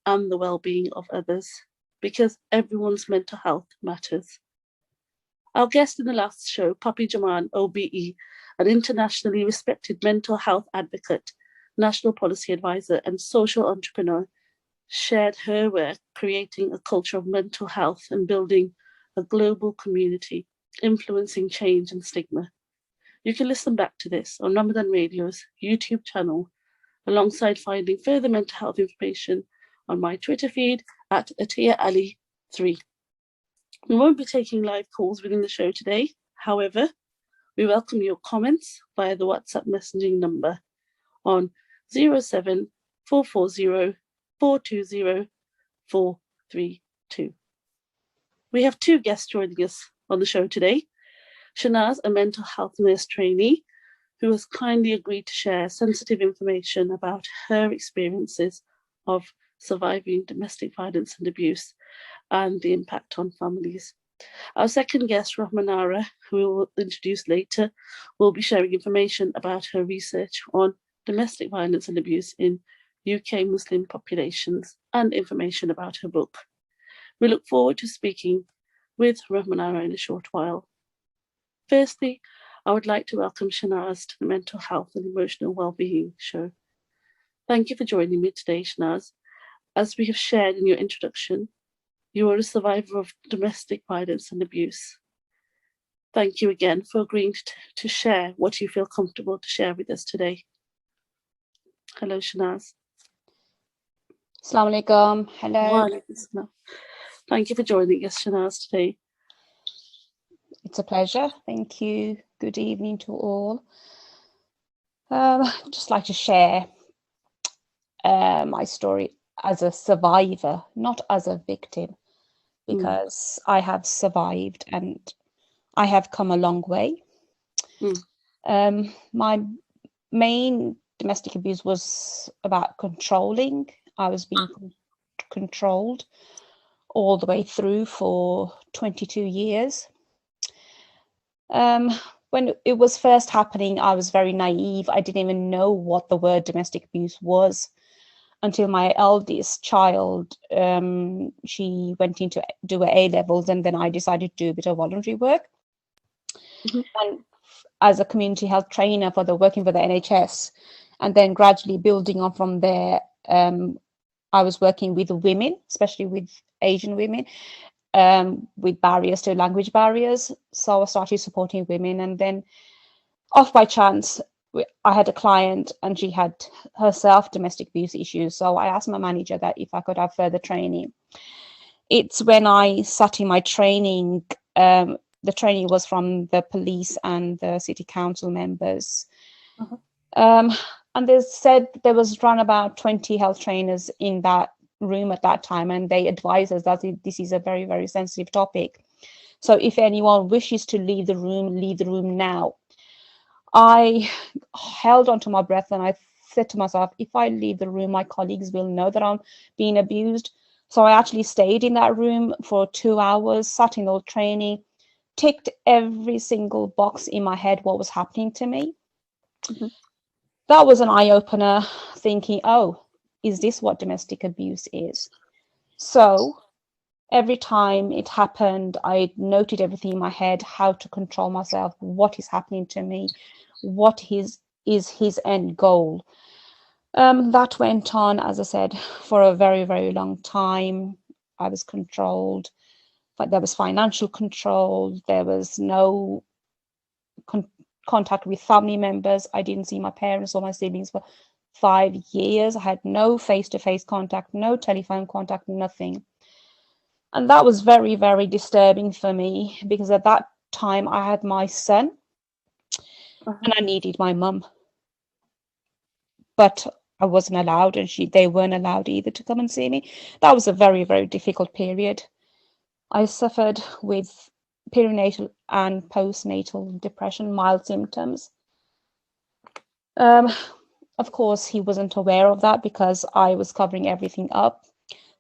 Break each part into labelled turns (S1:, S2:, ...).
S1: and the well-being of others, because everyone's mental health matters. Our guest in the last show, Papi Jaman, OBE, an internationally respected mental health advocate, national policy advisor, and social entrepreneur, shared her work creating a culture of mental health and building a global community, influencing change and stigma. You can listen back to this on Ramadan Radio's YouTube channel, alongside finding further mental health information on my Twitter feed at Atiya Ali 3. We won't be taking live calls within the show today. However, we welcome your comments via the WhatsApp messaging number on 07440 420 432. We have two guests joining us on the show today. Shanaz, a mental health nurse trainee, who has kindly agreed to share sensitive information about her experiences of surviving domestic violence and abuse and the impact on families. Our second guest, Rahmanara, who we will introduce later, will be sharing information about her research on domestic violence and abuse in UK Muslim populations and information about her book. We look forward to speaking with Rahmanara in a short while. Firstly, I would like to welcome Shanaz to the Mental Health and Emotional Wellbeing show. Thank you for joining me today, Shanaz. As we have shared in your introduction, you are a survivor of domestic violence and abuse. Thank you again for agreeing to share what you feel comfortable to share with us today. Hello, Shanaz.
S2: Assalamu alaikum. Hello.
S1: Thank you for joining us, Shanaz, today.
S2: It's a pleasure. Thank you. Good evening to all. Just like to share my story as a survivor, not as a victim, because I have survived and I have come a long way. My main domestic abuse was about controlling. I was being controlled all the way through for 22 years. When it was first happening, I was very naive. I didn't even know what the word domestic abuse was until my eldest child, she went into do her A-levels, and then I decided to do a bit of voluntary work. And as a community health trainer working for the NHS, and then gradually building on from there, I was working with women, especially with Asian women, with barriers to language barriers. So I started supporting women, and then off by chance, I had a client and she had herself domestic abuse issues. So I asked my manager that if I could have further training. It's when I sat in my training, the training was from the police and the city council members. And they said there was around about 20 health trainers in that room at that time, and they advised us that this is a very, very sensitive topic. So if anyone wishes to leave the room now. I held on to my breath and I said to myself, if I leave the room, my colleagues will know that I'm being abused. So I actually stayed in that room for 2 hours, sat in the training, ticked every single box in my head what was happening to me. That was an eye-opener, thinking, oh, is this what domestic abuse is? So every time it happened, I noted everything in my head, how to control myself, what is happening to me, what is his end goal. That went on, as I said, for a very, very long time. I was controlled, but there was financial control. There was no contact with family members. I didn't see my parents or my siblings for 5 years. I had no face-to-face contact, no telephone contact, nothing. And that was very, very disturbing for me, because at that time I had my son and I needed my mum. But I wasn't allowed, and they weren't allowed either to come and see me. That was a very, very difficult period. I suffered with perinatal and postnatal depression, mild symptoms. Of course, he wasn't aware of that because I was covering everything up.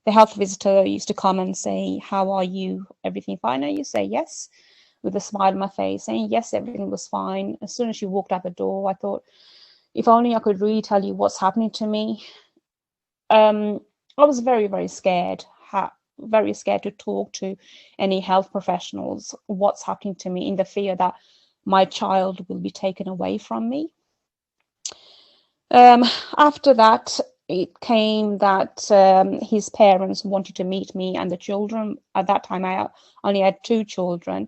S2: The health visitor used to come and say, how are you? Everything fine? And you say yes, with a smile on my face, saying yes, everything was fine. As soon as she walked out the door, I thought, if only I could really tell you what's happening to me. I was very, very scared, very scared to talk to any health professionals, what's happening to me, in the fear that my child will be taken away from me. After that, it came that his parents wanted to meet me and the children. At that time, I only had 2 children.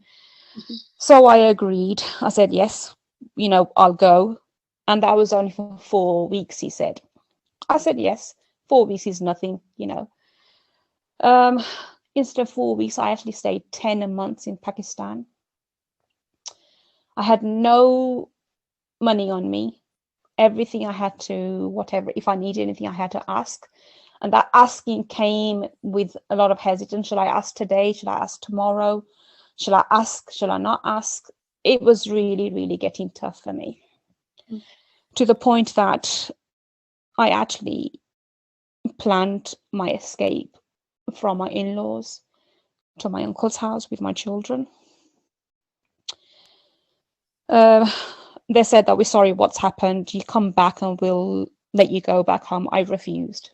S2: So I agreed. I said, yes, I'll go. And that was only for 4 weeks, he said. I said, yes, 4 weeks is nothing, Instead of 4 weeks, I actually stayed 10 months in Pakistan. I had no money on me. Everything I had to, whatever, if I needed anything, I had to ask. And that asking came with a lot of hesitance. Should I ask today? Should I ask tomorrow? Should I ask? Should I not ask? It was really, really getting tough for me. To the point that I actually planned my escape from my in-laws to my uncle's house with my children. They said that we're sorry, what's happened? You come back and we'll let you go back home. I refused.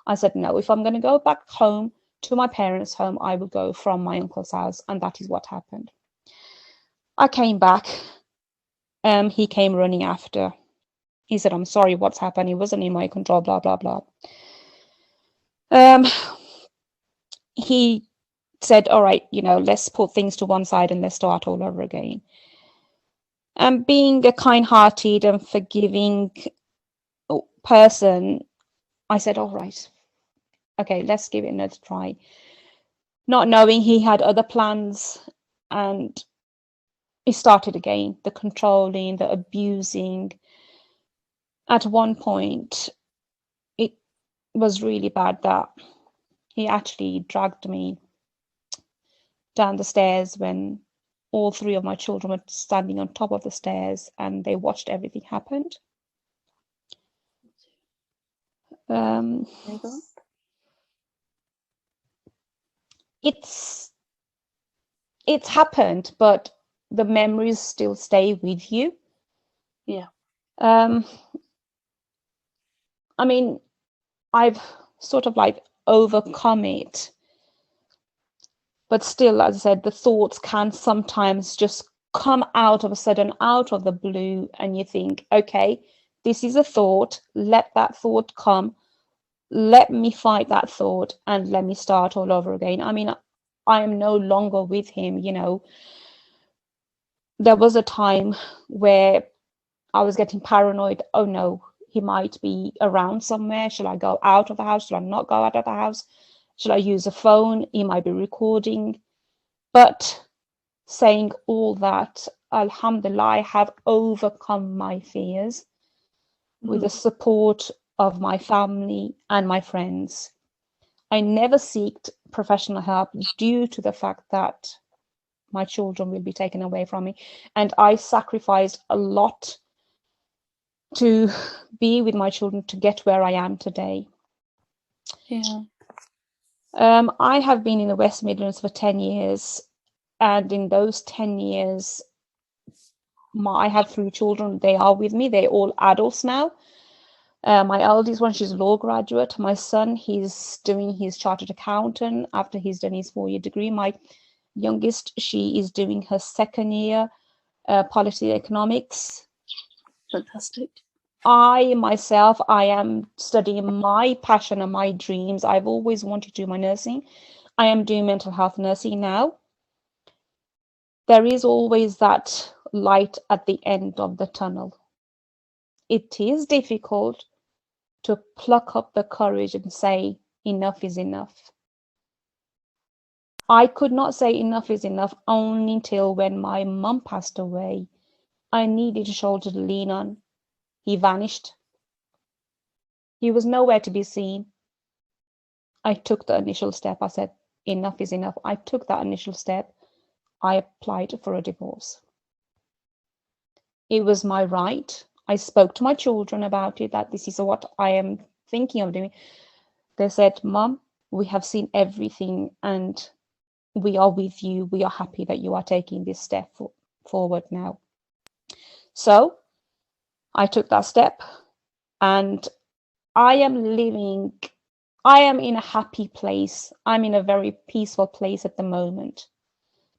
S2: I said, no, if I'm going to go back home to my parents' home, I will go from my uncle's house. And that is what happened. I came back. He came running after. He said, I'm sorry, what's happened? It wasn't in my control, blah, blah, blah. He said, all right, let's put things to one side and let's start all over again. And being a kind-hearted and forgiving person, I said, all right, okay, let's give it another try. Not knowing he had other plans, and he started again, the controlling, the abusing. At one point, it was really bad that he actually dragged me down the stairs when all 3 of my children were standing on top of the stairs and they watched everything happen. It's happened, but the memories still stay with you.
S1: Yeah.
S2: I mean, I've sort of like overcome it, but still, as I said, the thoughts can sometimes just come out of a sudden, out of the blue, and you think, okay, this is a thought, let that thought come, let me fight that thought, and let me start all over again. I mean, I am no longer with him, There was a time where I was getting paranoid. Oh no, he might be around somewhere. Shall I go out of the house? Shall I not go out of the house? Shall I use a phone? He might be recording. But saying all that, alhamdulillah, I have overcome my fears with the support of my family and my friends. I never sought professional help due to the fact that my children will be taken away from me. And I sacrificed a lot to be with my children to get where I am today.
S1: Yeah.
S2: I have been in the West Midlands for 10 years. And in those 10 years, I have 3 children. They are with me. They're all adults now. My eldest one, she's a law graduate. My son, he's doing his chartered accountant after he's done his 4-year degree. My youngest, she is doing her 2nd year policy economics.
S1: Fantastic.
S2: I myself, I am studying my passion and my dreams. I've always wanted to do my nursing. I am doing mental health nursing now. There is always that light at the end of the tunnel. It is difficult to pluck up the courage and say, enough is enough. I could not say enough is enough only until when my mum passed away. I needed a shoulder to lean on. He vanished. He was nowhere to be seen. I took the initial step. I said, enough is enough. I took that initial step. I applied for a divorce. It was my right. I spoke to my children about it, that this is what I am thinking of doing. They said, Mom, we have seen everything and we are with you. We are happy that you are taking this step forward now. So I took that step and I am living I am in a happy place. I'm in a very peaceful place at the moment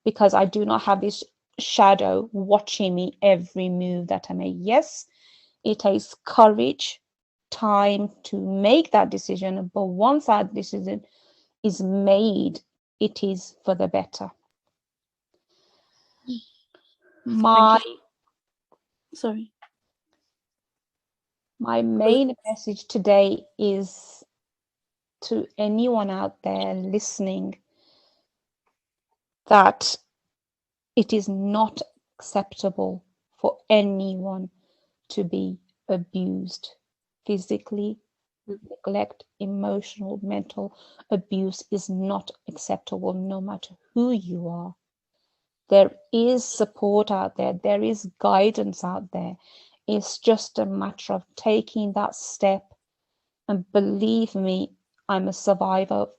S2: because I do not have this shadow watching me every move that I make. Yes, it takes courage, time to make that decision, but once that decision is made, it is for the better.
S1: Thank
S2: My
S1: you. Sorry.
S2: my main message today is to anyone out there listening that it is not acceptable for anyone to be abused physically. Neglect, emotional, mental abuse is not acceptable no matter who you are. There is support out there, there is guidance out there. It's just a matter of taking that step. And believe me, I'm a survivor of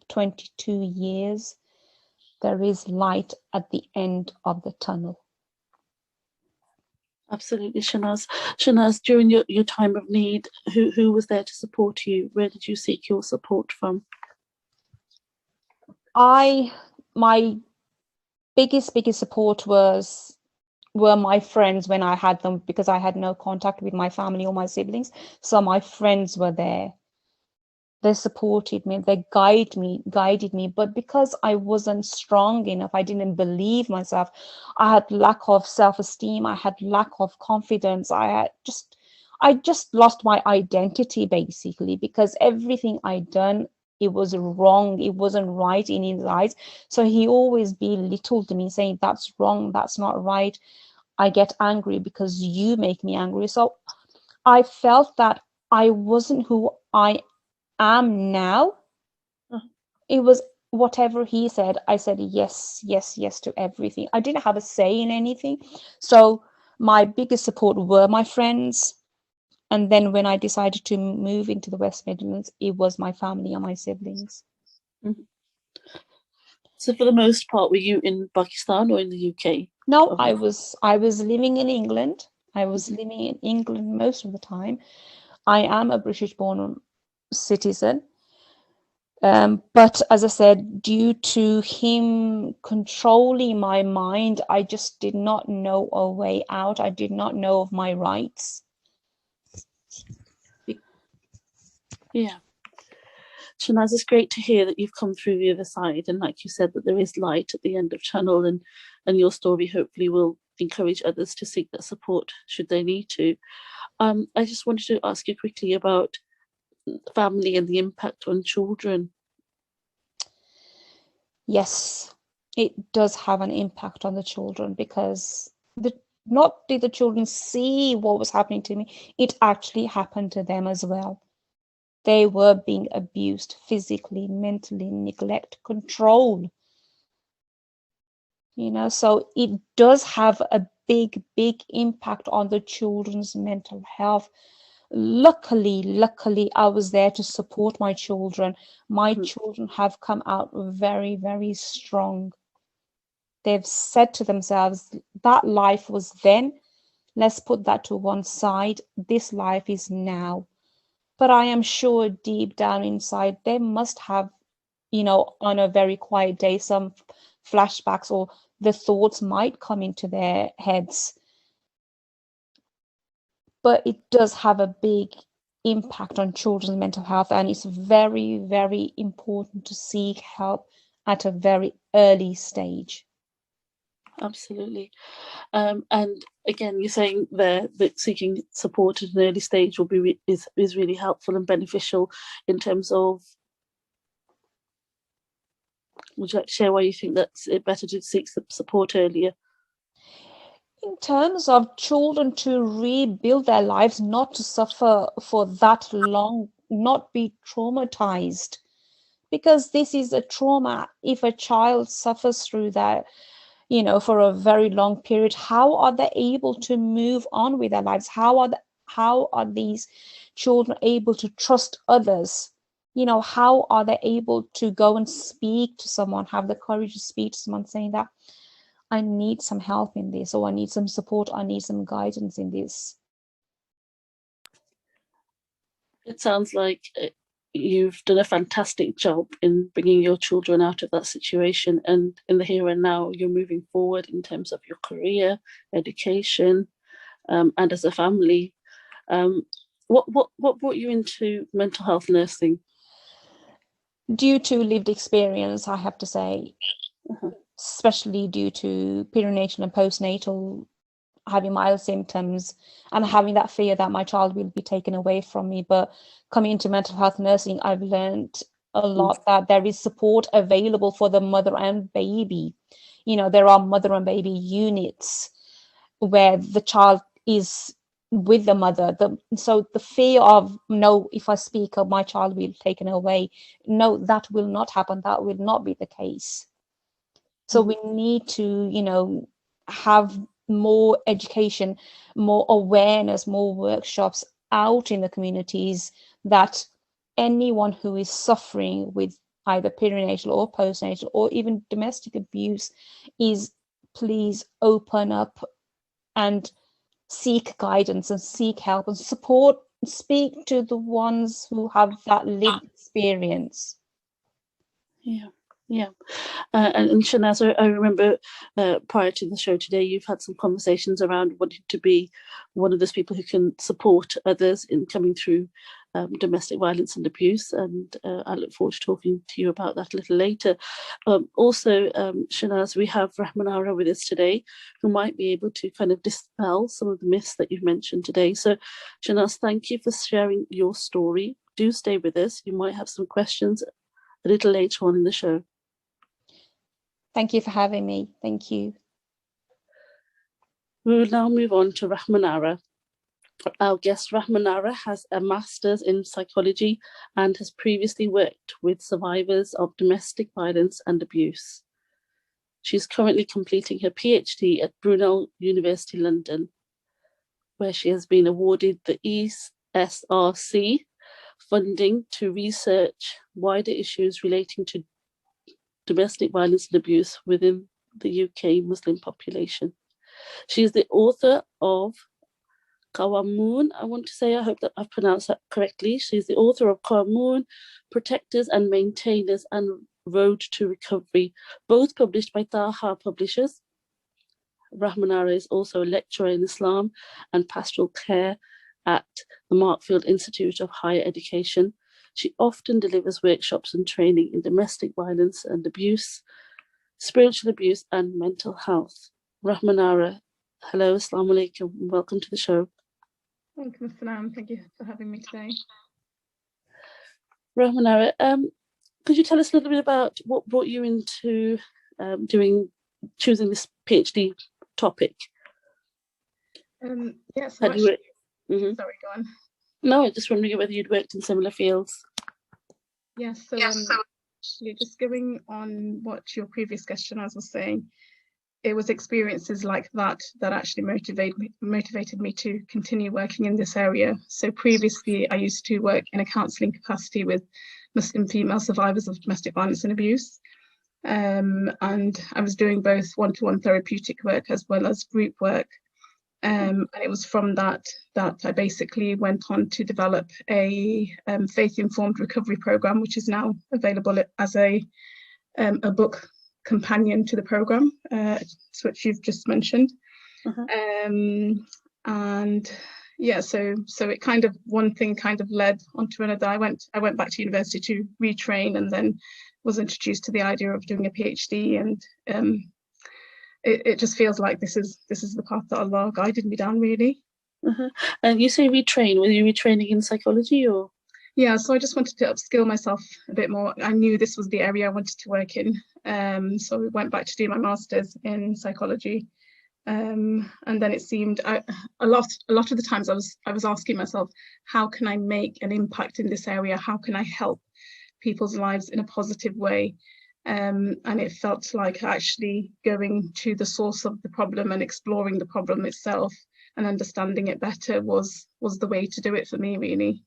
S2: 22 years. There is light at the end of the tunnel.
S1: Absolutely, Shanaz. Shanaz, during your time of need, who was there to support you? Where did you seek your support from?
S2: My biggest support were my friends when I had them, because I had no contact with my family or my siblings. So my friends were there. They supported me, they guided me. But because I wasn't strong enough, I didn't believe myself. I had lack of self-esteem, I had lack of confidence. I just lost my identity basically, because everything I done, it was wrong, it wasn't right in his eyes. So he always belittled me, saying that's wrong, that's not right. I get angry because you make me angry. So I felt that I wasn't who I am now. It was whatever he said, I said yes, yes, yes to everything. I didn't have a say in anything. So my biggest support were my friends. And then when I decided to move into the West Midlands, it was my family and my siblings.
S1: Mm-hmm. So for the most part, were you in Pakistan or in the UK?
S2: No, I was living in England. I was
S1: Mm-hmm.
S2: living in England most of the time. I am a British born citizen. But as I said, due to him controlling my mind, I just did not know a way out. I did not know of my rights.
S1: Yeah. Shanaz, it's great to hear that you've come through the other side, and like you said, that there is light at the end of tunnel, and your story hopefully will encourage others to seek that support should they need to. I just wanted to ask you quickly about family and the impact on children.
S2: Yes, it does have an impact on the children, because not did the children see what was happening to me, it actually happened to them as well. They were being abused physically, mentally, neglect, control. So it does have a big impact on the children's mental health. Luckily, I was there to support my children. My
S1: Mm-hmm.
S2: children have come out very strong. They've said to themselves, that life was then, let's put that to one side. This life is now. But I am sure deep down inside, they must have, on a very quiet day, some flashbacks, or the thoughts might come into their heads. But it does have a big impact on children's mental health, and it's very important to seek help at a very early stage.
S1: Absolutely. And again, you're saying there that seeking support at an early stage will be is really helpful and beneficial in terms of. Would you like to share why you think that's it better to seek support earlier?
S2: In terms of children to rebuild their lives, not to suffer for that long, not be traumatized, because this is a trauma. If a child suffers through that, for a very long period, how are they able to move on with their lives? How are these children able to trust others? How are they able to go and speak to someone, have the courage to speak to someone, saying that I need some help in this, or I need some support, I need some guidance in this?
S1: It sounds like you've done a fantastic job in bringing your children out of that situation, and in the here and now you're moving forward in terms of your career, education, and as a family. What brought you into mental health nursing?
S2: Due to lived experience, I have to say, especially due to perinatal and postnatal, having mild symptoms and having that fear that my child will be taken away from me. But coming into mental health nursing, I've learned a lot that there is support available for the mother and baby. You know, there are mother and baby units where the child is with the mother. So the fear of, no, if I speak up, my child will be taken away. No, that will not happen. That will not be the case. So we need to, you know, have more education, more awareness, more workshops out in the communities, that anyone who is suffering with either perinatal or postnatal or even domestic abuse is, please open up and seek guidance and seek help and support. Speak to the ones who have that lived experience.
S1: Yeah. And Shanaz, I remember prior to the show today, you've had some conversations around wanting to be one of those people who can support others in coming through domestic violence and abuse, and I look forward to talking to you about that a little later. Also, Shanaz, we have Rahmanara with us today, who might be able to kind of dispel some of the myths that you've mentioned today. So, Shanaz, thank you for sharing your story. Do stay with us. You might have some questions a little later on in the show.
S2: Thank you for having me. Thank you.
S1: We will now move on to Rahmanara. Our guest Rahmanara has a master's in psychology and has previously worked with survivors of domestic violence and abuse. She's currently completing her PhD at Brunel University London, where she has been awarded the ESRC funding to research wider issues relating to domestic violence and abuse within the UK Muslim population. She is the author of Kawamoon, I want to say, I hope that I've pronounced that correctly. She's the author of Kawamoon, Protectors and Maintainers and Road to Recovery, both published by Taha Publishers. Rahmanara is also a lecturer in Islam and pastoral care at the Markfield Institute of Higher Education. She often delivers workshops and training in domestic violence and abuse, spiritual abuse, and mental health. Rahmanara, hello, assalamu alaikum, welcome to the show.
S3: Welcome, Salam. Thank you for having me today.
S1: Rahmanara, could you tell us a little bit about what brought you into choosing this PhD topic?
S3: Yeah, so
S1: Sorry,
S3: go on.
S1: No, I'm just wondering whether you'd worked in similar fields.
S3: Yes, so actually, just going on what your previous question was saying, it was experiences like that that actually motivated me to continue working in this area. So previously, I used to work in a counselling capacity with Muslim female survivors of domestic violence and abuse. And I was doing both one-to-one therapeutic work as well as group work. And it was from that I basically went on to develop a faith-informed recovery program, which is now available as a book companion to the program, which you've just mentioned. And yeah, so it kind of, one thing kind of led onto another. I went back to university to retrain, and then was introduced to the idea of doing a PhD, and it just feels like this is the path that Allah guided me down, really.
S1: And you say retrain, were you retraining in psychology or?
S3: Yeah, so I just wanted to upskill myself a bit more. I knew this was the area I wanted to work in. So I went back to do my master's in psychology. And then it seemed a lot of the times I was asking myself, how can I make an impact in this area? How can I help people's lives in a positive way? And it felt like actually going to the source of the problem and exploring the problem itself and understanding it better was the way to do it for me, really.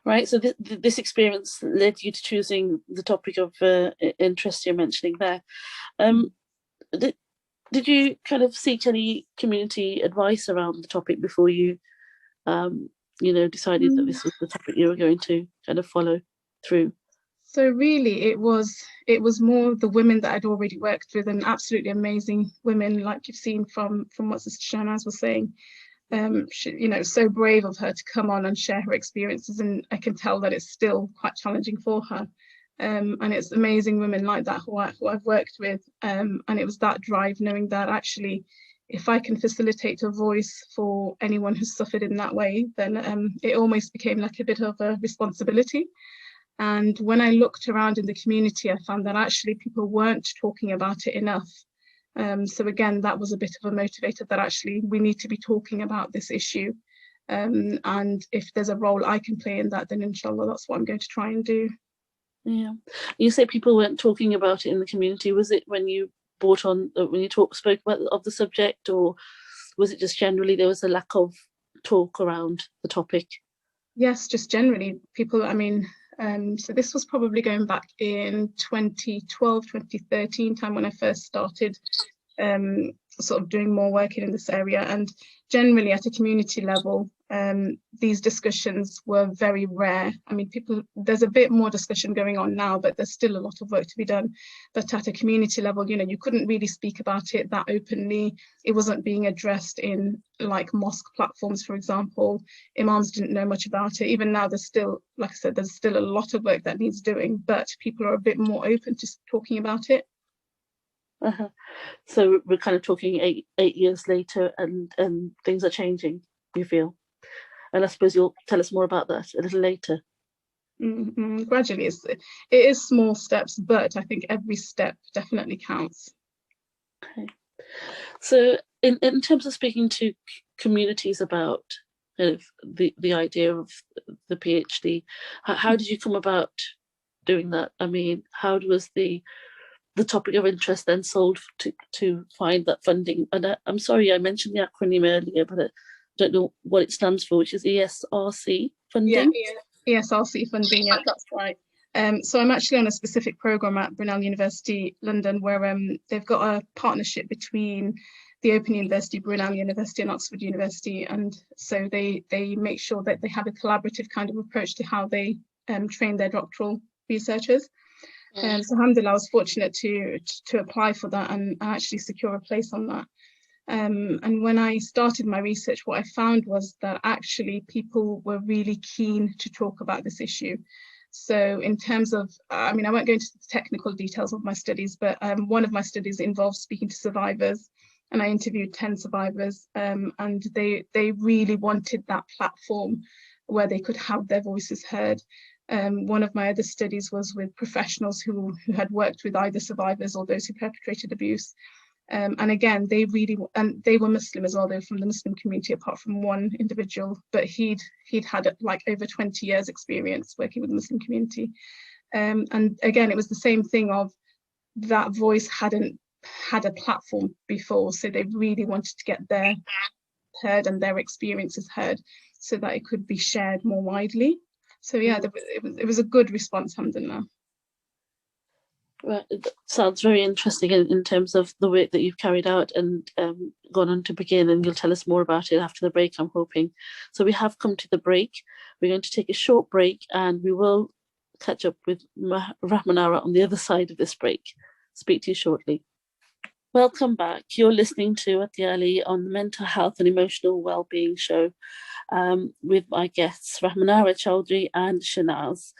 S1: Right, so this experience led you to choosing the topic of interest you're mentioning there. Did you kind of seek any community advice around the topic before you decided that this was the topic you were going to kind of follow through?
S3: So really, it was more the women that I'd already worked with, and absolutely amazing women, like you've seen from what Sister Shanaz was saying. She, so brave of her to come on and share her experiences, and I can tell that it's still quite challenging for her. And it's amazing women like that who I've worked with, and it was that drive, knowing that actually, if I can facilitate a voice for anyone who's suffered in that way, then it almost became like a bit of a responsibility. And when I looked around in the community, I found that actually people weren't talking about it enough. So again, that was a bit of a motivator, that actually we need to be talking about this issue. And if there's a role I can play in that, then inshallah, that's what I'm going to try and do.
S1: Yeah. You say people weren't talking about it in the community. Was it when you spoke about of the subject, or was it just generally there was a lack of talk around the topic?
S3: Yes, just generally people, so this was probably going back in 2012, 2013 time when I first started sort of doing more work in this area. And generally at a community level, these discussions were very rare. There's a bit more discussion going on now, but there's still a lot of work to be done. But at a community level, you couldn't really speak about it that openly. It wasn't being addressed in like mosque platforms, for example. Imams didn't know much about it. Even now, there's still, like I said, there's still a lot of work that needs doing, but people are a bit more open to talking about it.
S1: Uh-huh. So we're kind of talking eight years later, and things are changing, you feel? And I suppose you'll tell us more about that a little later.
S3: Gradually, it is small steps, but I think every step definitely counts.
S1: Okay. So in terms of speaking to communities about kind of the idea of the PhD, how did you come about doing that? How was the topic of interest then sold to find that funding? And I'm sorry, I mentioned the acronym earlier, but I don't know what it stands for, which is ESRC funding.
S3: Yeah, ESRC funding, yeah, that's right. So I'm actually on a specific program at Brunel University, London, where they've got a partnership between the Open University, Brunel University, and Oxford University, and so they make sure that they have a collaborative kind of approach to how they train their doctoral researchers. So alhamdulillah, I was fortunate to apply for that and actually secure a place on that. And when I started my research, what I found was that actually people were really keen to talk about this issue. So in terms of, I won't go into the technical details of my studies, but one of my studies involved speaking to survivors, and I interviewed 10 survivors, and they really wanted that platform where they could have their voices heard. One of my other studies was with professionals who had worked with either survivors or those who perpetrated abuse. And again, they were Muslim as well. They were from the Muslim community, apart from one individual, but he'd had like over 20 years experience working with the Muslim community. And again, it was the same thing of that voice hadn't had a platform before. So they really wanted to get their heard and their experiences heard so that it could be shared more widely. So yeah, it was a good response, alhamdulillah.
S1: Right. It sounds very interesting in terms of the work that you've carried out and gone on to begin, and you'll tell us more about it after the break, I'm hoping. So we have come to the break. We're going to take a short break, and we will catch up with Rahmanara on the other side of this break. Speak to you shortly. Welcome back. You're listening to Atiyali on the Mental Health and Emotional Wellbeing show with my guests, Rahmanara Chowdhury and Shanaz.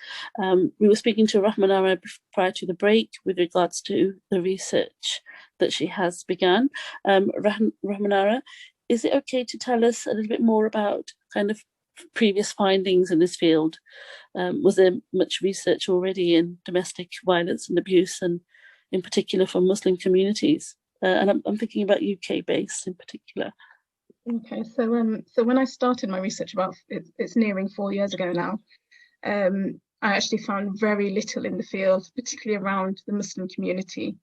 S1: We were speaking to Rahmanara prior to the break with regards to the research that she has begun. Rahmanara, is it okay to tell us a little bit more about kind of previous findings in this field? Was there much research already in domestic violence and abuse, and in particular from Muslim communities? And I'm thinking about UK based in particular.
S3: Okay, so when I started my research it's nearing 4 years ago now, I actually found very little in the field, particularly around the Muslim community.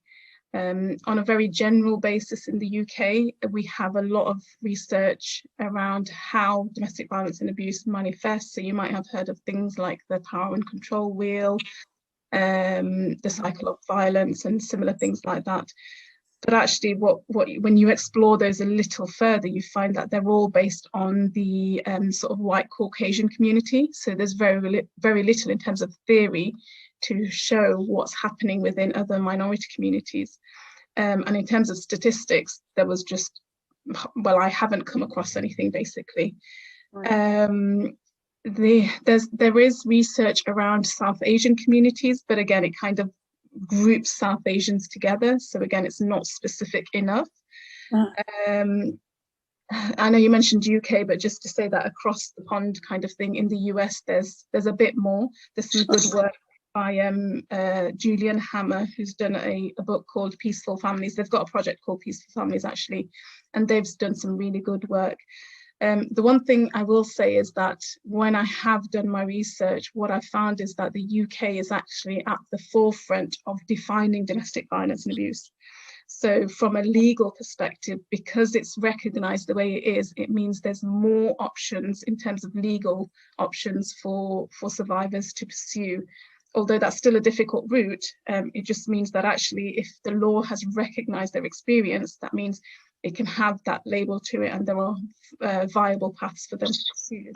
S3: On a very general basis in the UK, we have a lot of research around how domestic violence and abuse manifests. So you might have heard of things like the power and control wheel, the cycle of violence and similar things like that. But actually, when you explore those a little further, you find that they're all based on the sort of white Caucasian community. So there's very little in terms of theory to show what's happening within other minority communities. And in terms of statistics, there was just, well, I haven't come across anything basically. Right. There is research around South Asian communities, but again, it kind of groups South Asians together. So again, it's not specific enough. I know you mentioned UK, but just to say that across the pond kind of thing in the US, there's a bit more. There's some good work by Julian Hammer, who's done a book called Peaceful Families. They've got a project called Peaceful Families, actually, and they've done some really good work. The one thing I will say is that when I have done my research, what I found is that the UK is actually at the forefront of defining domestic violence and abuse. So from a legal perspective, because it's recognised the way it is, it means there's more options in terms of legal options for survivors to pursue. Although that's still a difficult route, it just means that actually if the law has recognised their experience, that means it can have that label to it and there are viable paths for them to pursue.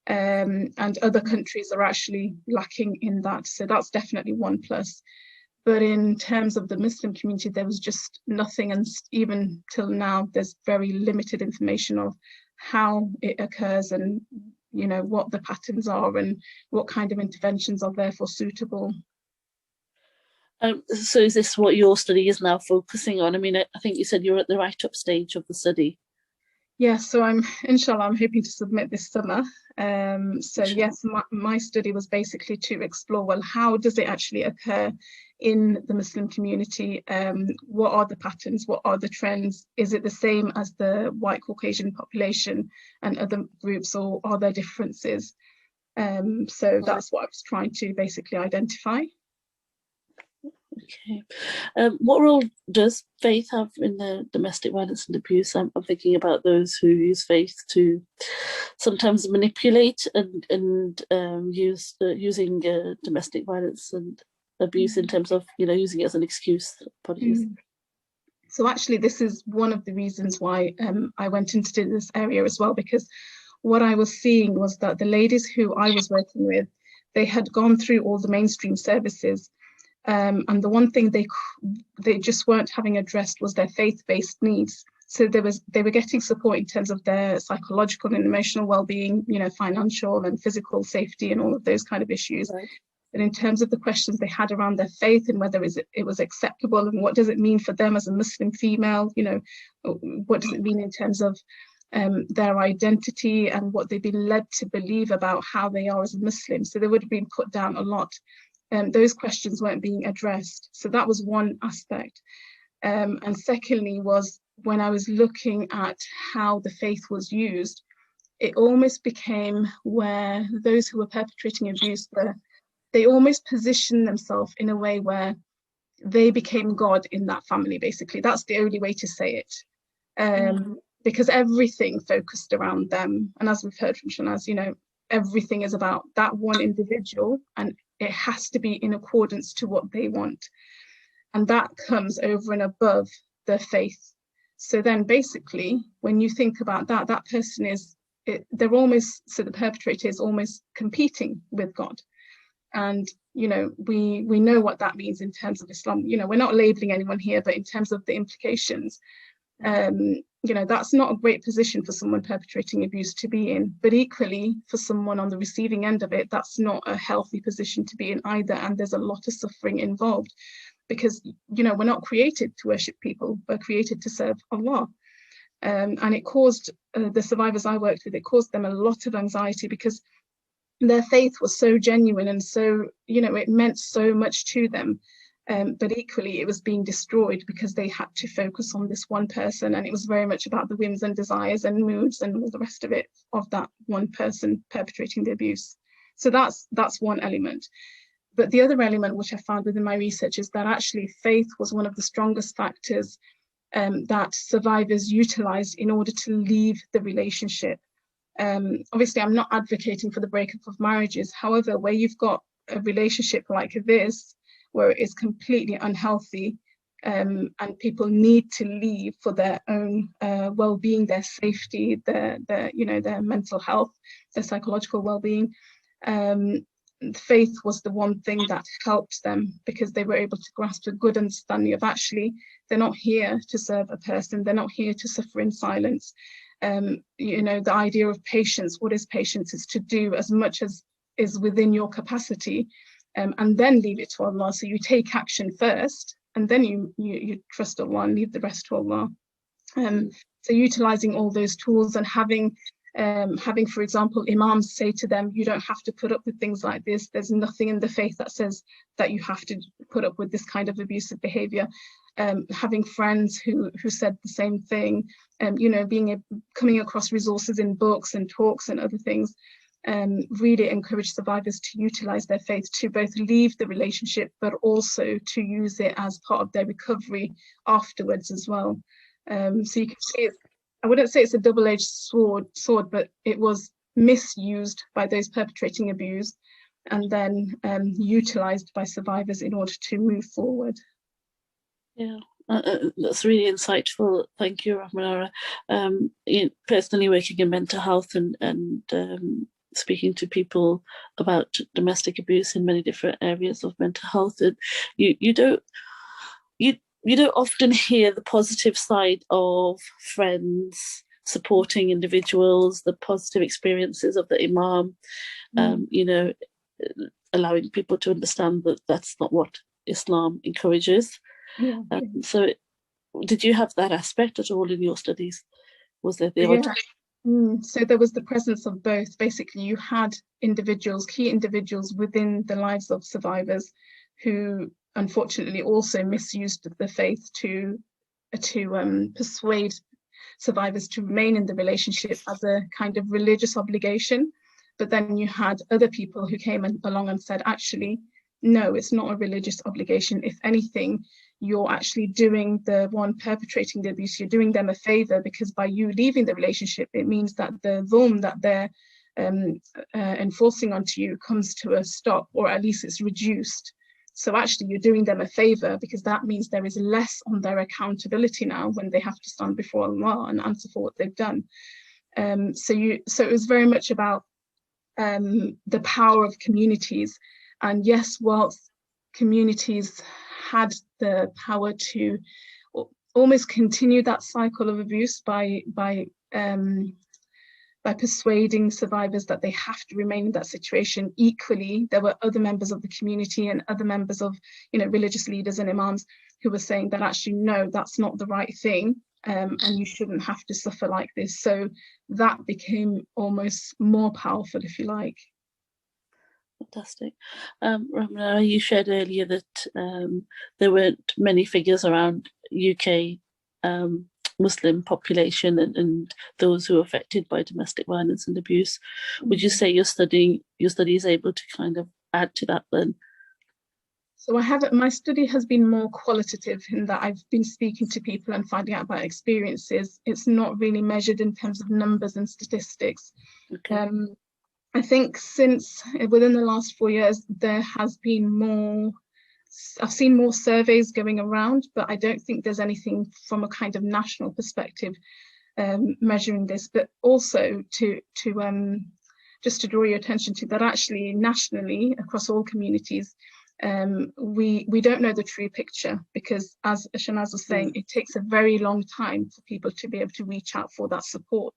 S3: And other countries are actually lacking in that. So that's definitely one plus. But in terms of the Muslim community, there was just nothing. And even till now, there's very limited information of how it occurs and, you know, what the patterns are and what kind of interventions are therefore suitable.
S1: So is this what your study is now focusing on? I mean, I think you said you're at the write-up stage of the study.
S3: Yes, so inshallah, I'm hoping to submit this summer. So yes, my study was basically to explore, well, how does it actually occur in the Muslim community? What are the patterns? What are the trends? Is it the same as the white Caucasian population and other groups, or are there differences? So that's what I was trying to basically identify.
S1: Okay. What role does faith have in the domestic violence and abuse? I'm thinking about those who use faith to sometimes manipulate and using domestic violence and abuse in terms of, you know, using it as an excuse. Apologies.
S3: So actually, this is one of the reasons why I went into this area as well, because what I was seeing was that the ladies who I was working with, they had gone through all the mainstream services. And the one thing they just weren't having addressed was their faith-based needs. So they were getting support in terms of their psychological and emotional well-being, you know, financial and physical safety and all of those kind of issues. Right. And in terms of the questions they had around their faith and whether it was acceptable and what does it mean for them as a Muslim female, you know, what does it mean in terms of their identity and what they've been led to believe about how they are as a Muslim. So they would have been put down a lot. Those questions weren't being addressed. So that was one aspect. And secondly was when I was looking at how the faith was used, it almost became where those who were perpetrating abuse they almost positioned themselves in a way where they became God in that family, basically. That's the only way to say it. Because everything focused around them. And as we've heard from Shanaz, you know, everything is about that one individual and it has to be in accordance to what they want. And that comes over and above their faith. So then basically, when you think about that, that person they're almost, so the perpetrator is almost competing with God. And, you know, we know what that means in terms of Islam. You know, we're not labeling anyone here, but in terms of the implications, you know, that's not a great position for someone perpetrating abuse to be in, but equally for someone on the receiving end of it, that's not a healthy position to be in either. And there's a lot of suffering involved because, you know, we're not created to worship people, we're created to serve Allah. And it caused the survivors I worked with, it caused them a lot of anxiety because their faith was so genuine and so, you know, it meant so much to them. But equally, it was being destroyed because they had to focus on this one person. And it was very much about the whims and desires and moods and all the rest of it of that one person perpetrating the abuse. So that's one element. But the other element, which I found within my research, is that actually faith was one of the strongest factors that survivors utilized in order to leave the relationship. Obviously, I'm not advocating for the breakup of marriages. However, where you've got a relationship like this, where it is completely unhealthy, and people need to leave for their own well-being, their safety, their their mental health, their psychological well-being. Faith was the one thing that helped them, because they were able to grasp a good understanding of, actually, they're not here to serve a person, they're not here to suffer in silence. The idea of patience, what is patience? Is to do as much as is within your capacity, and then leave it to Allah. So you take action first, and then you trust Allah and leave the rest to Allah. So utilizing all those tools, and having, for example, imams say to them, you don't have to put up with things like this. There's nothing in the faith that says that you have to put up with this kind of abusive behavior. Having friends who said the same thing, coming across resources in books and talks and other things, really encourage survivors to utilize their faith to both leave the relationship, but also to use it as part of their recovery afterwards as well. So you can see, I wouldn't say it's a double-edged sword, but it was misused by those perpetrating abuse, and then utilized by survivors in order to move forward.
S1: Yeah, that's really insightful. Thank you, Rahmanara. Personally working in mental health and speaking to people about domestic abuse in many different areas of mental health, and you don't often hear the positive side of friends supporting individuals, the positive experiences of the imam, allowing people to understand that that's not what Islam encourages.
S3: Yeah.
S1: So did you have that aspect at all in your studies? Was there the odd?
S3: So there was the presence of both. Basically, you had key individuals within the lives of survivors who unfortunately also misused the faith to persuade survivors to remain in the relationship as a kind of religious obligation. But then you had other people who came along and said, actually, no, it's not a religious obligation. If anything, you're actually doing the one perpetrating the abuse, you're doing them a favor, because by you leaving the relationship, it means that the dhulm that they're enforcing onto you comes to a stop, or at least it's reduced. So actually you're doing them a favor, because that means there is less on their accountability now when they have to stand before Allah and answer for what they've done. So it was very much about the power of communities. And yes, whilst communities had the power to almost continue that cycle of abuse by persuading survivors that they have to remain in that situation, equally there were other members of the community and other members of religious leaders and imams who were saying that actually no, that's not the right thing, and you shouldn't have to suffer like this. So that became almost more powerful, if you like.
S1: Fantastic. Ramana, you shared earlier that there weren't many figures around UK Muslim population and those who are affected by domestic violence and abuse. Would you say your study is able to kind of add to that then?
S3: So my study has been more qualitative in that I've been speaking to people and finding out about experiences. It's not really measured in terms of numbers and statistics. Okay. I think since within the last 4 years, there has been I've seen more surveys going around, but I don't think there's anything from a kind of national perspective measuring this, but also to just to draw your attention to that actually nationally across all communities, we don't know the true picture, because as Shanaz was saying, it takes a very long time for people to be able to reach out for that support.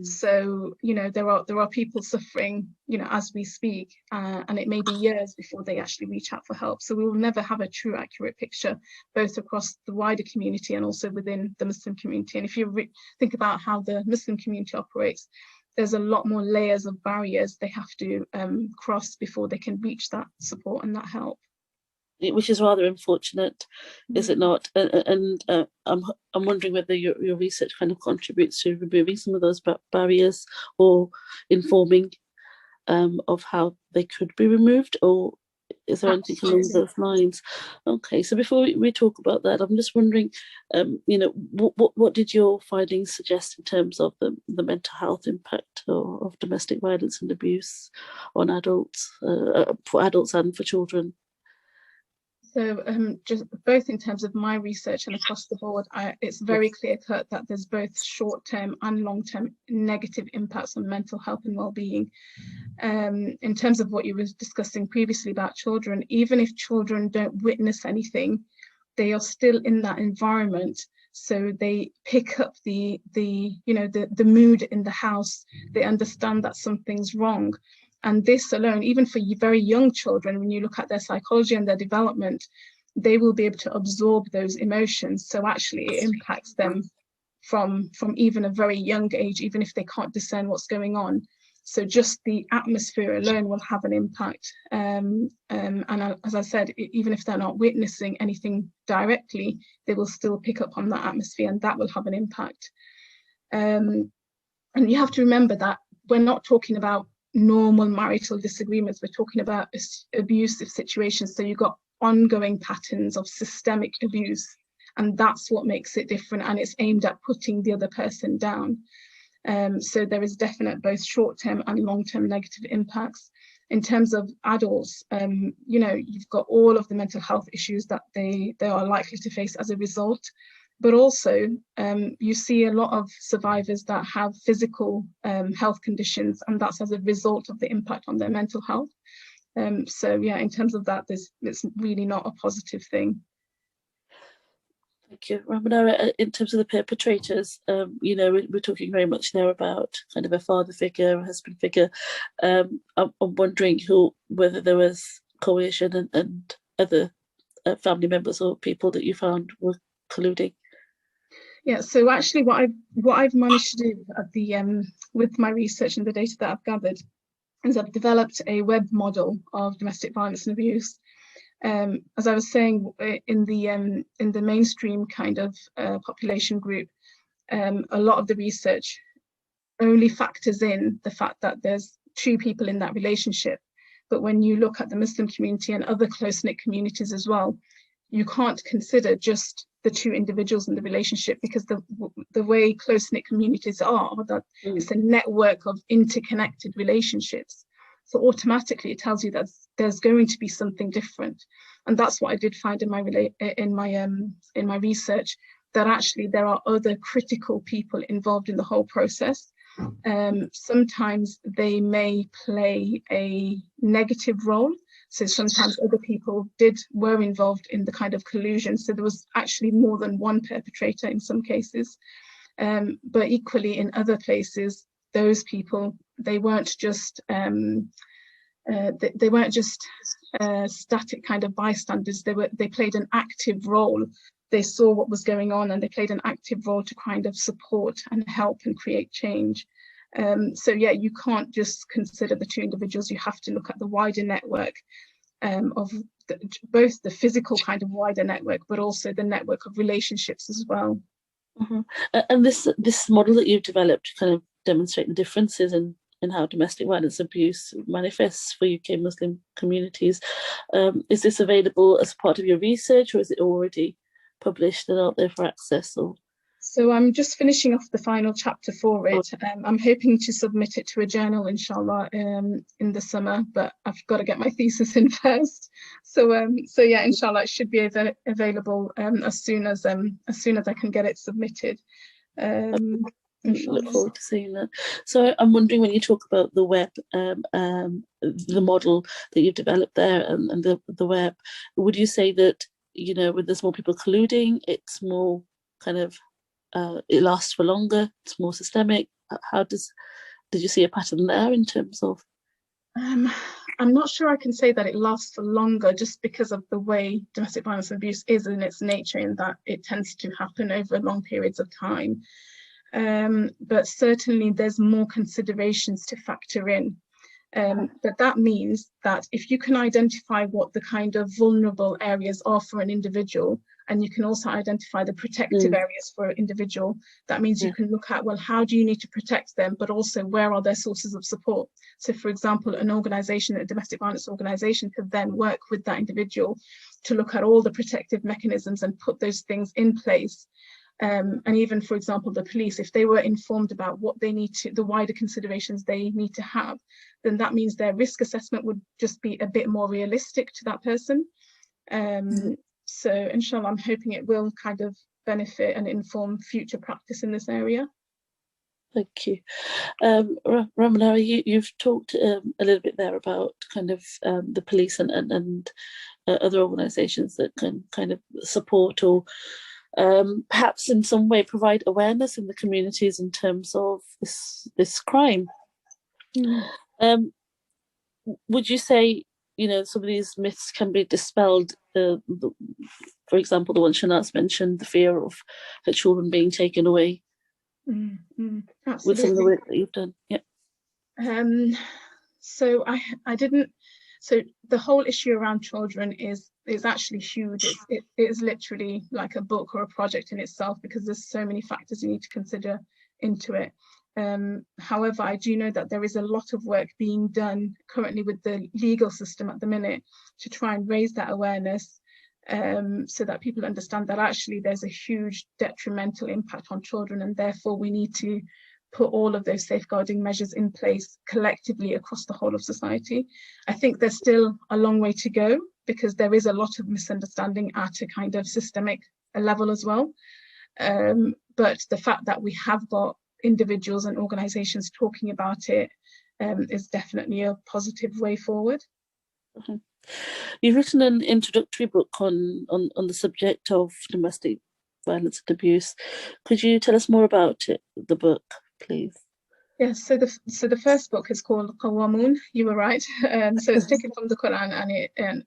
S3: So there are people suffering as we speak, and it may be years before they actually reach out for help. So we will never have a true accurate picture, both across the wider community and also within the Muslim community. And if you think about how the Muslim community operates, there's a lot more layers of barriers they have to cross before they can reach that support and that help.
S1: Which is rather unfortunate, is it not? And I'm wondering whether your research kind of contributes to removing some of those barriers, or informing of how they could be removed, or is there anything along those lines? Okay, so before we talk about that, I'm just wondering, what did your findings suggest in terms of the mental health impact of domestic violence and abuse on adults, for adults and for children?
S3: So just both in terms of my research and across the board, it's very clear cut that there's both short-term and long-term negative impacts on mental health and well-being. In terms of what you were discussing previously about children, even if children don't witness anything, they are still in that environment. So they pick up the mood in the house. They understand that something's wrong. And this alone, even for very young children, when you look at their psychology and their development, they will be able to absorb those emotions. So actually it impacts them from even a very young age, even if they can't discern what's going on. So just the atmosphere alone will have an impact. And as I said, even if they're not witnessing anything directly, they will still pick up on that atmosphere, and that will have an impact. And you have to remember that we're not talking about normal marital disagreements. We're talking about abusive situations. So you've got ongoing patterns of systemic abuse, and that's what makes it different. And it's aimed at putting the other person down. So there is definite both short-term and long-term negative impacts. In terms of adults, you've got all of the mental health issues that they are likely to face as a result. But also, you see a lot of survivors that have physical health conditions, and that's as a result of the impact on their mental health. So yeah, in terms of that, it's really not a positive thing.
S1: Thank you, Ramana. In terms of the perpetrators, we're talking very much now about kind of a father figure, a husband figure. I'm wondering whether there was coercion and other family members or people that you found were colluding.
S3: Yeah, so actually what I've managed to do at the with my research and the data that I've gathered is I've developed a web model of domestic violence and abuse. As I was saying, in the mainstream kind of population group, a lot of the research only factors in the fact that there's two people in that relationship. But when you look at the Muslim community and other close-knit communities as well, you can't consider just the two individuals in the relationship, because the way close-knit communities are, that it's a network of interconnected relationships. So automatically it tells you that there's going to be something different. And that's what I did find in my research, that actually there are other critical people involved in the whole process. Sometimes they may play a negative role. So sometimes other people were involved in the kind of collusion. So there was actually more than one perpetrator in some cases. But equally in other places, those people, they weren't just static kind of bystanders. They played an active role. They saw what was going on, and they played an active role to kind of support and help and create change. So yeah, you can't just consider the two individuals. You have to look at the wider network of both the physical kind of wider network, but also the network of relationships as well.
S1: Mm-hmm. And this model that you've developed kind of demonstrate the differences in how domestic violence abuse manifests for UK Muslim communities. Is this available as part of your research, or is it already published and out there for access? Or
S3: so I'm just finishing off the final chapter for it. I'm hoping to submit it to a journal, inshallah, in the summer, but I've got to get my thesis in first. So yeah, inshallah, it should be available as soon as I can get it submitted.
S1: Look forward to seeing that. So I'm wondering, when you talk about the web, the model that you've developed there, and the web, would you say that, when there's more people colluding, it's more kind of it lasts for longer, it's more systemic? Did you see a pattern there in terms of?
S3: I'm not sure I can say that it lasts for longer, just because of the way domestic violence and abuse is in its nature, in that it tends to happen over long periods of time. But certainly there's more considerations to factor in. But that means that if you can identify what the kind of vulnerable areas are for an individual, and you can also identify the protective areas for an individual, that means you can look at, well, how do you need to protect them, but also where are their sources of support? So for example, a domestic violence organization could then work with that individual to look at all the protective mechanisms and put those things in place. And even, for example, the police, if they were informed about what they need to, the wider considerations they need to have, then that means their risk assessment would just be a bit more realistic to that person. So inshallah, I'm hoping it will kind of benefit and inform future practice in this area.
S1: Thank you. Ramanara, you've talked a little bit there about kind of the police and other organisations that can kind of support or perhaps in some way provide awareness in the communities in terms of this crime. Would you say, you know, some of these myths can be dispelled? For example, the one Shanaz mentioned, the fear of her children being taken away.
S3: Absolutely.
S1: With some of the work that you've done. Yeah.
S3: So I didn't. So the whole issue around children is actually huge. It is literally like a book or a project in itself, because there's so many factors you need to consider into it. However, I do know that there is a lot of work being done currently with the legal system at the minute to try and raise that awareness, so that people understand that actually there's a huge detrimental impact on children, and therefore we need to put all of those safeguarding measures in place collectively across the whole of society. I think there's still a long way to go, because there is a lot of misunderstanding at a kind of systemic level as well. But the fact that we have got individuals and organisations talking about it is definitely a positive way forward.
S1: You've written an introductory book on the subject of domestic violence and abuse. Could you tell us more about it, the book, please?
S3: Yes, so the first book is called Qawamun. You were right. So it's taken from the Quran,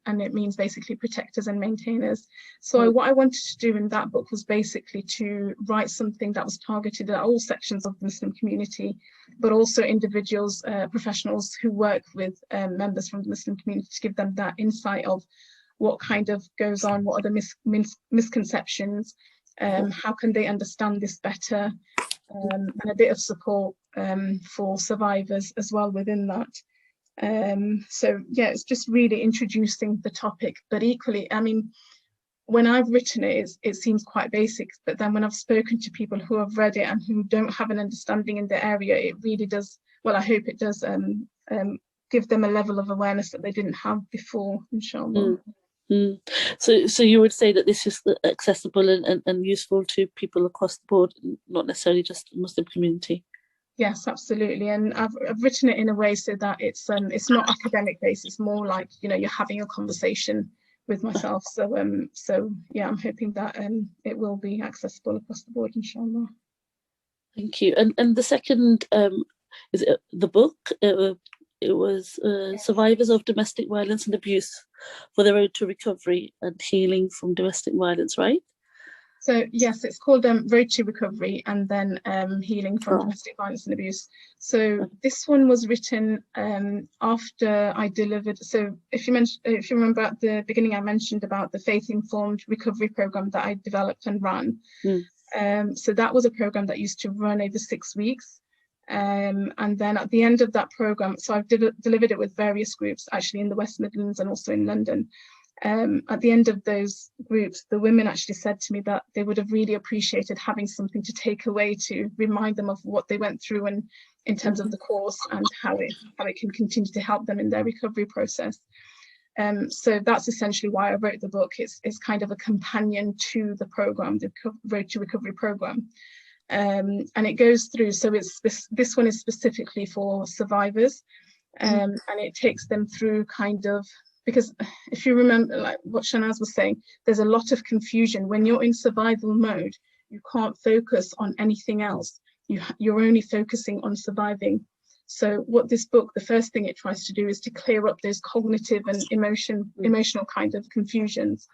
S3: and it means basically protectors and maintainers. So what I wanted to do in that book was basically to write something that was targeted at all sections of the Muslim community, but also individuals, professionals who work with members from the Muslim community, to give them that insight of what kind of goes on, what are the misconceptions, how can they understand this better, and a bit of support for survivors as well within that. So yeah, it's just really introducing the topic, but equally, I mean, when I've written it, it seems quite basic, but then when I've spoken to people who have read it and who don't have an understanding in the area, it really does, well, I hope it does give them a level of awareness that they didn't have before, inshallah.
S1: So you would say that this is accessible and useful to people across the board, not necessarily just the Muslim community?
S3: Yes, absolutely. And I've written it in a way so that it's not academic based. It's more like, you know, you're having a conversation with myself. So yeah, I'm hoping that it will be accessible across the board, inshallah.
S1: Thank you. And the second is it the book? It was Survivors of Domestic Violence and Abuse for the Road to Recovery and Healing from Domestic Violence, right?
S3: So yes, it's called Road to Recovery and then Healing from Domestic Violence and Abuse. So this one was written after I delivered. So if you remember at the beginning, I mentioned about the faith-informed recovery program that I developed and ran. So that was a program that used to run over 6 weeks. And then at the end of that program, so I've delivered it with various groups, actually in the West Midlands and also in London. At the end of those groups, the women actually said to me that they would have really appreciated having something to take away to remind them of what they went through, and in terms of the course and how it can continue to help them in their recovery process. So that's essentially why I wrote the book. It's kind of a companion to the program, the Road to Recovery program. And it goes through, so this one is specifically for survivors, and it takes them through kind of, because if you remember, like what Shanaz was saying, there's a lot of confusion. When you're in survival mode, you can't focus on anything else. You're only focusing on surviving. So what this book, the first thing it tries to do is to clear up those cognitive and emotional kind of confusions,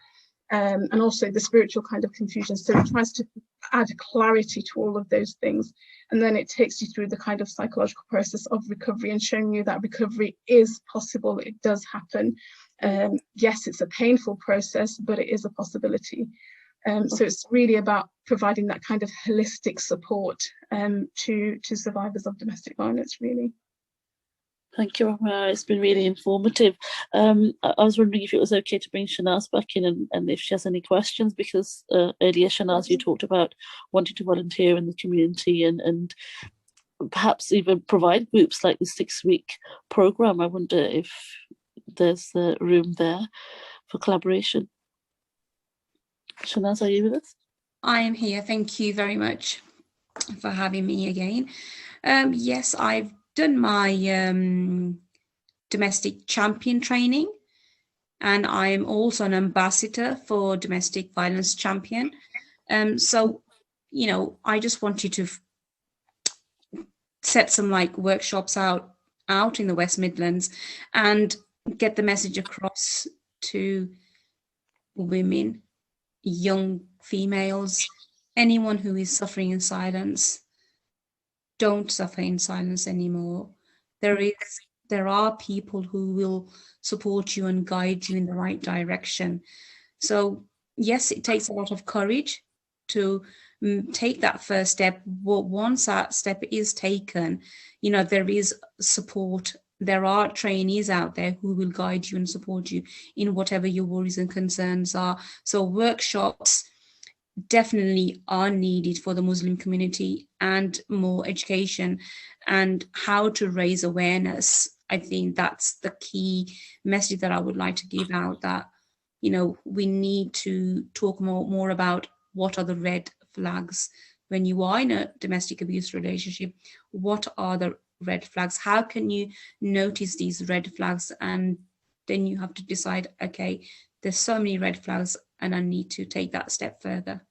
S3: and also the spiritual kind of confusion. So it tries to add clarity to all of those things. And then it takes you through the kind of psychological process of recovery and showing you that recovery is possible. It does happen. Yes, it's a painful process, but it is a possibility. So it's really about providing that kind of holistic support to survivors of domestic violence, really.
S1: Thank you, Rahma. It's been really informative. I was wondering if it was okay to bring Shanaz back in and if she has any questions, because earlier, Shanaz, you talked about wanting to volunteer in the community and perhaps even provide groups like the 6-week program. I wonder if there's room there for collaboration. Shanaz, are you with us?
S4: I am here. Thank you very much for having me again. Yes, I've done my domestic champion training, and I'm also an ambassador for domestic violence champion. So, you know, I just wanted to set some like workshops out in the West Midlands and get the message across to women, young females, anyone who is suffering in silence. Don't suffer in silence anymore. There are people who will support you and guide you in the right direction. So yes, it takes a lot of courage to take that first step. Once that step is taken, you know, there is support. There are trainees out there who will guide you and support you in whatever your worries and concerns are. So workshops definitely are needed for the Muslim community, and more education and how to raise awareness. I think that's the key message that I would like to give out, that, you know, we need to talk more about what are the red flags when you are in a domestic abuse relationship. What are the red flags? How can you notice these red flags? And then you have to decide, okay, there's so many red flags and I need to take that step further.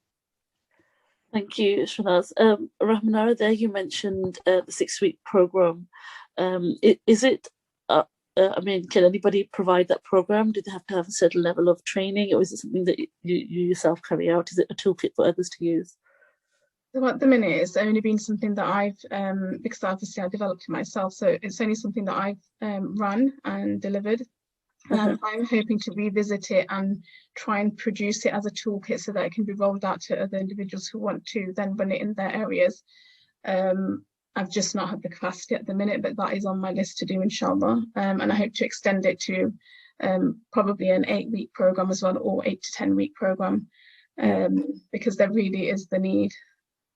S1: Thank you, Shanaz. Rahmanara, there you mentioned the 6-week program. Is it, I mean, can anybody provide that program? Do they have to have a certain level of training, or is it something that you yourself carry out? Is it a toolkit for others to use?
S3: So at the minute, it's only been something that I've, because obviously I developed it myself, so it's only something that I've run and delivered. I'm hoping to revisit it and try and produce it as a toolkit so that it can be rolled out to other individuals who want to then run it in their areas. I've just not had the capacity at the minute, but that is on my list to do, inshallah. And I hope to extend it to probably an 8-week program as well, or 8 to 10 week program, because there really is the need.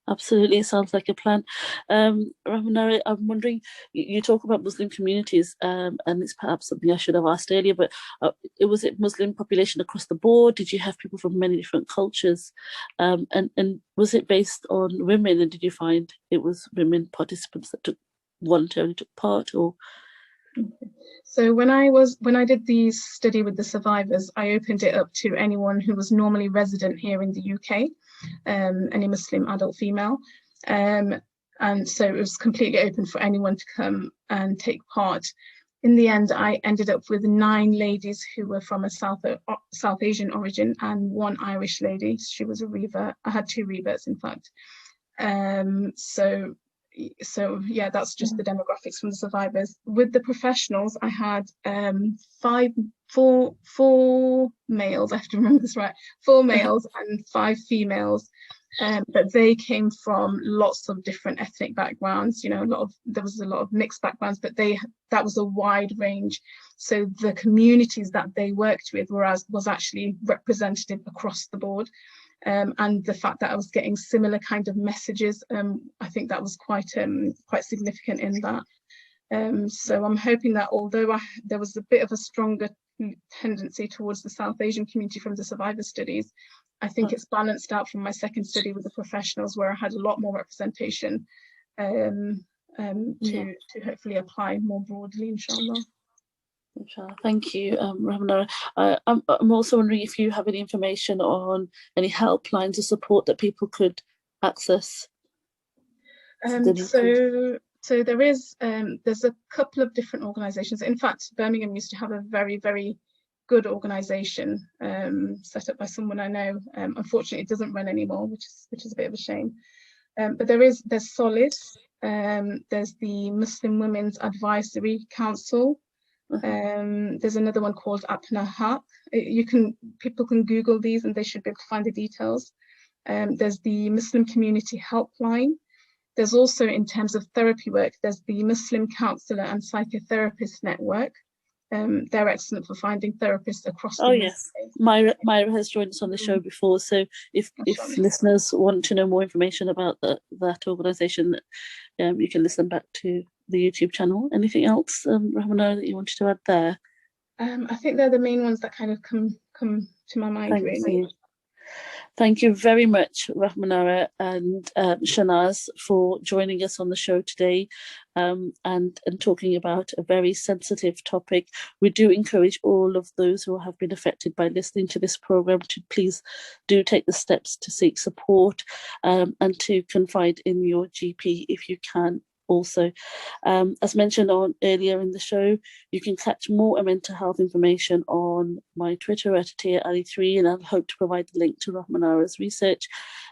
S1: Absolutely, it sounds like a plan. Rahmanara, I'm wondering, you talk about Muslim communities, and it's perhaps something I should have asked earlier, but was it Muslim population across the board? Did you have people from many different cultures? And was it based on women, and did you find it was women participants that voluntarily took part, or?
S3: So when I did the study with the survivors, I opened it up to anyone who was normally resident here in the UK, any Muslim adult female. And so it was completely open for anyone to come and take part. In the end, I ended up with 9 ladies who were from a South Asian origin and 1 Irish lady. She was a revert. I had 2 reverts, in fact. So yeah, that's just the demographics from the survivors. With the professionals, I had 4 males, I have to remember this right, 4 males and 5 females, but they came from lots of different ethnic backgrounds. You know, there was a lot of mixed backgrounds, but that was a wide range. So the communities that they worked with was actually representative across the board. And the fact that I was getting similar kind of messages, I think that was quite significant in that. So I'm hoping that although there was a bit of a stronger tendency towards the South Asian community from the survivor studies, I think it's balanced out from my second study with the professionals, where I had a lot more representation to hopefully apply more broadly, inshallah.
S1: Thank you, Ramana. I'm also wondering if you have any information on any helplines or support that people could access.
S3: So there is there's a couple of different organisations. In fact, Birmingham used to have a very, very good organisation set up by someone I know. Unfortunately, it doesn't run anymore, which is a bit of a shame. But there's Solace. There's the Muslim Women's Advisory Council. There's another one called Apna Haq. People can Google these and they should be able to find the details. There's the Muslim Community Helpline. There's also, in terms of therapy work, there's the Muslim Counsellor and Psychotherapist Network. They're excellent for finding therapists across the
S1: UK. Yes, Myra has joined us on the show before, so if listeners want to know more information about that organisation, you can listen back to the YouTube channel. Anything else, Ramana, that you wanted to add there?
S3: I think they're the main ones that kind of come to my mind. Thank really.
S1: Thank you very much, Rahmanara and Shanaz, for joining us on the show today and talking about a very sensitive topic. We do encourage all of those who have been affected by listening to this program to please do take the steps to seek support and to confide in your GP if you can. Also, as mentioned earlier in the show, you can catch more mental health information on my Twitter at AtiaAli3, and I'll hope to provide the link to Rahmanara's research.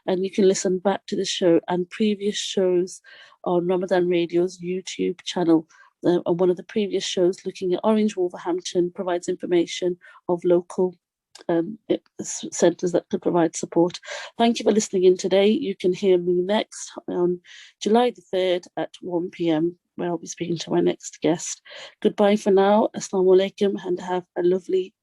S1: And you can listen back to the show and previous shows on Ramadan Radio's YouTube channel. On one of the previous shows looking at Orange Wolverhampton provides information of local centres that could provide support. Thank you for listening in today. You can hear me next on July the 3rd at 1 p.m, where I'll be speaking to my next guest. Goodbye for now. Assalamu alaikum, and have a lovely